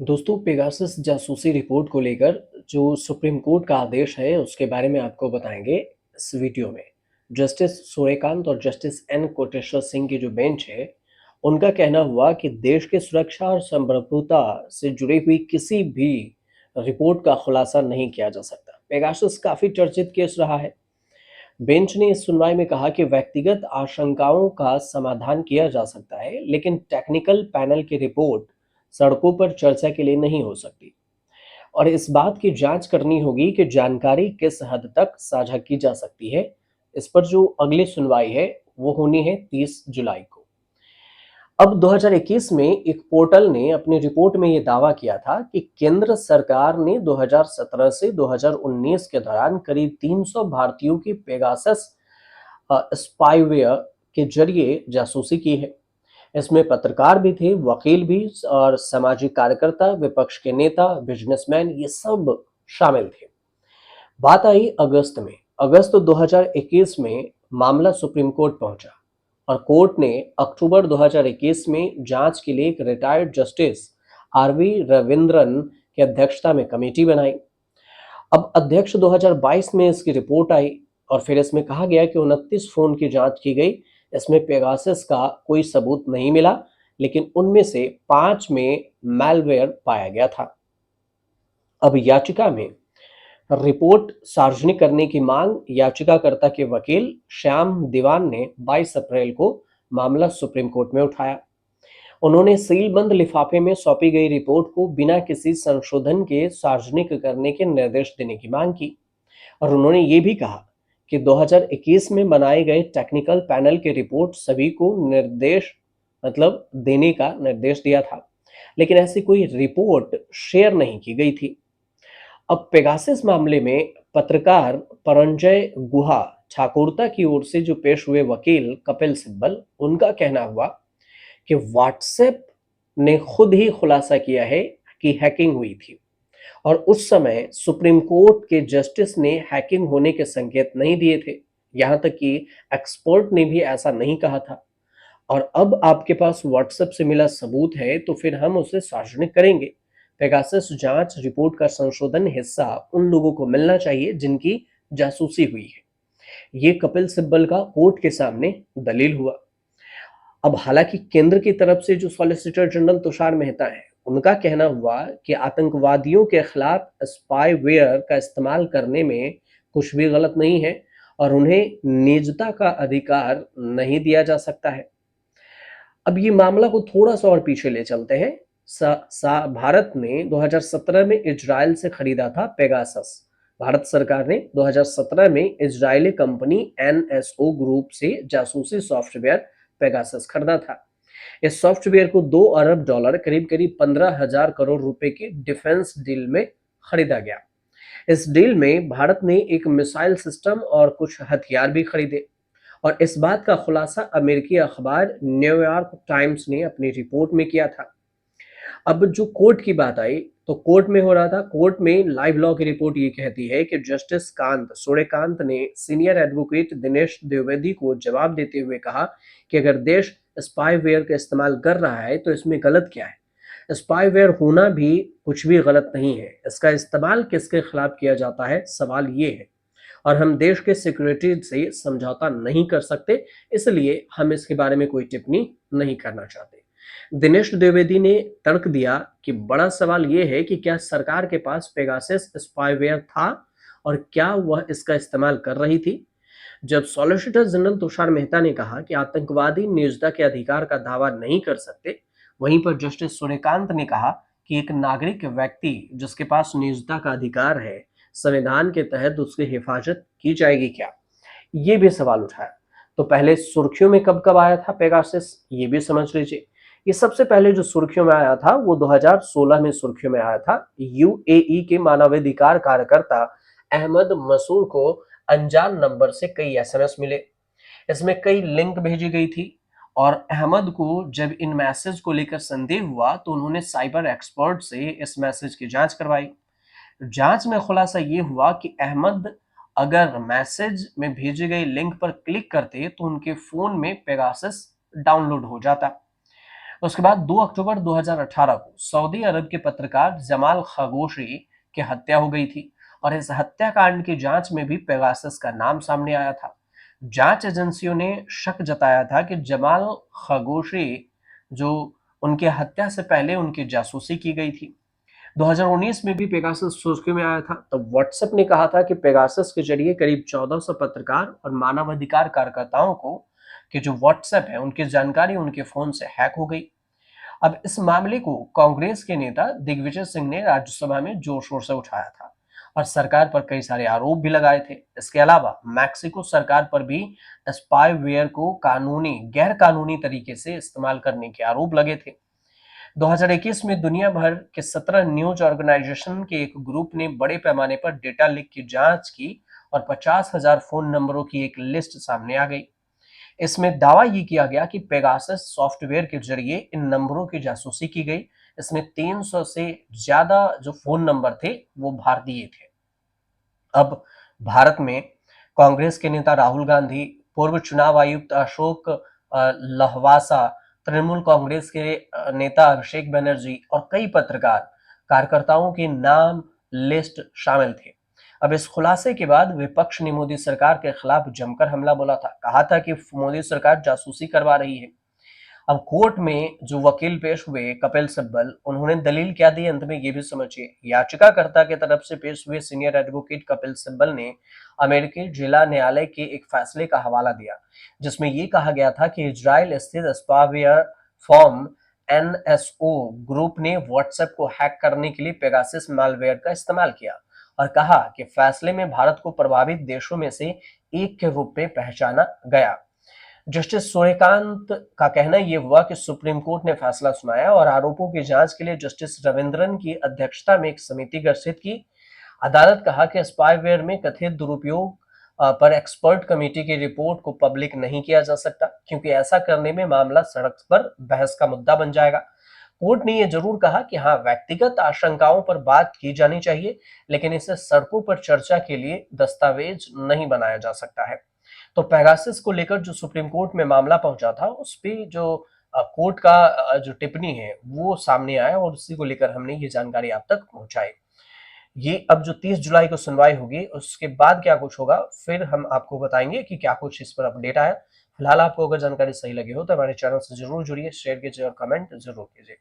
दोस्तों, पेगासस जासूसी रिपोर्ट को लेकर जो सुप्रीम कोर्ट का आदेश है उसके बारे में आपको बताएंगे इस वीडियो में। जस्टिस सूर्यकांत और जस्टिस एन कोटेश्वर सिंह की जो बेंच है, उनका कहना हुआ कि देश की सुरक्षा और संप्रभुता से जुड़ी हुई किसी भी रिपोर्ट का खुलासा नहीं किया जा सकता। पेगासस काफी चर्चित केस रहा है। बेंच ने इस सुनवाई में कहा कि व्यक्तिगत आशंकाओं का समाधान किया जा सकता है, लेकिन टेक्निकल पैनल की रिपोर्ट सड़कों पर चर्चा के लिए नहीं हो सकती और इस बात की जांच करनी होगी कि जानकारी किस हद तक साझा की जा सकती है। इस पर जो अगली सुनवाई है वो होनी है 30 जुलाई को। अब 2021 में एक पोर्टल ने अपनी रिपोर्ट में ये दावा किया था कि केंद्र सरकार ने 2017 से 2019 के दौरान करीब 300 भारतीयों की पेगासस स्पाईवेयर के जरिए जासूसी की है। इसमें पत्रकार भी थे, वकील भी और सामाजिक कार्यकर्ता, विपक्ष के नेता, बिजनेसमैन, ये सब शामिल थे। बात आई अगस्त में। अगस्त 2021 में मामला सुप्रीम कोर्ट पहुंचा और कोर्ट ने अक्टूबर 2021 में जांच के लिए एक रिटायर्ड जस्टिस आरवी रविंद्रन की अध्यक्षता में कमेटी बनाई। अब अध्यक्ष 2022 में इसकी रिपोर्ट आई और फिर इसमें कहा गया कि 29 फोन की जांच की गई। इसमें पेगासस का कोई सबूत नहीं मिला, लेकिन उनमें से 5 में मैलवेयर पाया गया था। अब याचिका में रिपोर्ट सार्वजनिक करने की मांग याचिकाकर्ता के वकील श्याम दीवान ने 22 अप्रैल को मामला सुप्रीम कोर्ट में उठाया। उन्होंने सीलबंद लिफाफे में सौंपी गई रिपोर्ट को बिना किसी संशोधन के सार्वजनिक करने के निर्देश देने की मांग की और उन्होंने ये भी कहा कि 2021 में बनाए गए टेक्निकल पैनल की रिपोर्ट सभी को निर्देश देने का निर्देश दिया था, लेकिन ऐसी कोई रिपोर्ट शेयर नहीं की गई थी। अब पेगासस मामले में पत्रकार परंजय गुहा ठाकुरता की ओर से जो पेश हुए वकील कपिल सिब्बल, उनका कहना हुआ कि व्हाट्सएप ने खुद ही खुलासा किया है कि हैकिंग हुई थी और उस समय सुप्रीम कोर्ट के जस्टिस ने हैकिंग होने के संकेत नहीं दिए थे। यहां तक कि एक्सपर्ट ने भी ऐसा नहीं कहा था और अब आपके पास व्हाट्सएप से मिला सबूत है तो फिर हम उसे सार्वजनिक करेंगे। पेगासस जांच रिपोर्ट का संशोधन हिस्सा उन लोगों को मिलना चाहिए जिनकी जासूसी हुई है। ये कपिल सिब्बल का कोर्ट के सामने दलील हुआ। अब हालांकि केंद्र की तरफ से जो सॉलिसिटर जनरल तुषार मेहता है, उनका कहना हुआ कि आतंकवादियों के खिलाफ स्पाईवेयर का इस्तेमाल करने में कुछ भी गलत नहीं है और उन्हें निजता का अधिकार नहीं दिया जा सकता है। अब ये मामला को थोड़ा सा और पीछे ले चलते हैं। भारत ने 2017 में इजराइल से खरीदा था पेगासस। भारत सरकार ने 2017 में इजरायली कंपनी एनएसओ ग्रुप से जासूसी सॉफ्टवेयर पेगासस खरीदा था। इस सॉफ्टवेयर को 2 अरब डॉलर करीब करीब 15,000 करोड़ रुपए की डिफेंस डील में खरीदा गया। इस डील में भारत ने एक मिसाइल सिस्टम और कुछ हथियार भी खरीदे और इस बात का खुलासा अमेरिकी अखबार न्यूयॉर्क टाइम्स ने अपनी रिपोर्ट में किया था। अब जो कोर्ट की बात आई तो कोर्ट में हो रहा था। कोर्ट में लाइव लॉ की रिपोर्ट ये कहती है कि जस्टिस सूर्यकांत ने सीनियर एडवोकेट दिनेश द्विवेदी को जवाब देते हुए कहा कि अगर देश स्पाईवेयर का इस्तेमाल कर रहा है तो इसमें गलत क्या है। स्पाईवेयर होना भी कुछ भी गलत नहीं है, इसका इस्तेमाल किसके खिलाफ किया जाता है, सवाल ये है और हम देश के सिक्योरिटी से समझौता नहीं कर सकते, इसलिए हम इसके बारे में कोई टिप्पणी नहीं करना चाहते। दिनेश द्विवेदी ने तर्क दिया कि बड़ा सवाल यह है कि क्या सरकार के पास पेगासस स्पाईवेयर था और क्या वह इसका इस्तेमाल कर रही थी। जब सॉलिसिटर जनरल तुषार मेहता ने कहा कि आतंकवादी निजता के अधिकार का दावा नहीं कर सकते, वहीं पर जस्टिस सूर्यकांत ने कहा कि एक नागरिक व्यक्ति जिसके पास निजता का अधिकार है, संविधान के तहत उसकी हिफाजत की जाएगी क्या, ये भी सवाल उठाया। तो पहले सुर्खियों में कब कब आया था पेगासस, ये भी समझ लीजिए। ये सबसे पहले जो सुर्खियों में आया था वो 2016 में सुर्खियों में आया था। यूएई के मानवाधिकार कार्यकर्ता अहमद मसूर को अनजान नंबर से कई एसएमएस मिले। इसमें कई लिंक भेजी गई थी और अहमद को जब इन मैसेज को लेकर संदेह हुआ तो उन्होंने साइबर एक्सपर्ट से इस मैसेज की जांच करवाई। जांच में खुलासा ये हुआ कि अहमद अगर मैसेज में भेजे गए लिंक पर क्लिक करते तो उनके फोन में पेगासस डाउनलोड हो जाता। उसके बाद 2 अक्टूबर 2018 को सऊदी अरब के पत्रकार जमाल खशोगी की हत्या हो गई थी और इस हत्याकांड की जांच में भी पेगासस का नाम सामने आया था। जांच एजेंसियों ने शक जताया था कि जमाल खशोगी जो उनकी हत्या से पहले उनकी जासूसी की गई थी। 2019 में भी पेगासस सुर्खियों में आया था। तब व्हाट्सएप ने कहा था कि पेगासस के जरिए करीब 1400 पत्रकार और मानवाधिकार कार्यकर्ताओं को कि जो व्हाट्सएप है उनकी जानकारी उनके फोन से हैक हो गई। अब इस मामले को कांग्रेस के नेता दिग्विजय सिंह ने राज्यसभा में जोर शोर से उठाया था और सरकार पर कई सारे आरोप भी लगाए थे। इसके अलावा मैक्सिको सरकार पर भी स्पाईवेयर को गैर कानूनी तरीके से इस्तेमाल करने के आरोप लगे थे। 2021 में दुनिया भर के 17 न्यूज ऑर्गेनाइजेशन के एक ग्रुप ने बड़े पैमाने पर डेटा लीक की जांच की और 50,000 फोन नंबरों की एक लिस्ट सामने आ गई। इसमें दावा ये किया गया कि पेगासस सॉफ्टवेयर के जरिए इन नंबरों की जासूसी की गई। इसमें 300 से ज्यादा जो फोन नंबर थे वो भारतीय थे। अब भारत में कांग्रेस के नेता राहुल गांधी, पूर्व चुनाव आयुक्त अशोक लहवासा, तृणमूल कांग्रेस के नेता अभिषेक बनर्जी और कई पत्रकार कार्यकर्ताओं के नाम लिस्ट शामिल थे। अब इस खुलासे के बाद विपक्ष ने मोदी सरकार के खिलाफ जमकर हमला बोला था। कहा था कि मोदी सरकार जासूसी करवा रही है। अब कोर्ट में जो वकील पेश हुए कपिल सिब्बल, उन्होंने दलील क्या दी अंत में ये भी समझिए। याचिकाकर्ता की तरफ से पेश हुए सीनियर एडवोकेट कपिल सिब्बल ने अमेरिकी जिला न्यायालय के एक फैसले का हवाला दिया जिसमें यह कहा गया था कि इजराइल स्थित स्पावियर फॉर्म एनएसओ ग्रुप ने व्हाट्सएप को हैक करने के लिए पेगासस मालवेयर का इस्तेमाल किया और कहा कि फैसले में भारत को प्रभावित देशों में से एक के रूप में पहचाना गया। जस्टिस सूर्यकांत का कहना यह हुआ कि सुप्रीम कोर्ट ने फैसला सुनाया और आरोपों की जांच के लिए जस्टिस रविंद्रन की अध्यक्षता में एक समिति गठित की। अदालत कहा कि स्पाईवेयर में कथित दुरुपयोग पर एक्सपर्ट कमेटी की रिपोर्ट को पब्लिक नहीं किया जा सकता क्योंकि ऐसा करने में मामला सड़क पर बहस का मुद्दा बन जाएगा। कोर्ट ने यह जरूर कहा कि हाँ, व्यक्तिगत आशंकाओं पर बात की जानी चाहिए, लेकिन इसे सड़कों पर चर्चा के लिए दस्तावेज नहीं बनाया जा सकता है। तो पेगासस को लेकर जो सुप्रीम कोर्ट में मामला पहुंचा था उस पे जो कोर्ट का जो टिप्पणी है वो सामने आया और उसी को लेकर हमने ये जानकारी आप तक पहुंचाई। ये अब जो 30 जुलाई को सुनवाई होगी उसके बाद क्या कुछ होगा फिर हम आपको बताएंगे कि क्या कुछ इस पर अपडेट आया। फिलहाल आपको अगर जानकारी सही लगी हो तो हमारे चैनल से जरूर जुड़िए, शेयर कीजिए और कमेंट जरूर कीजिए।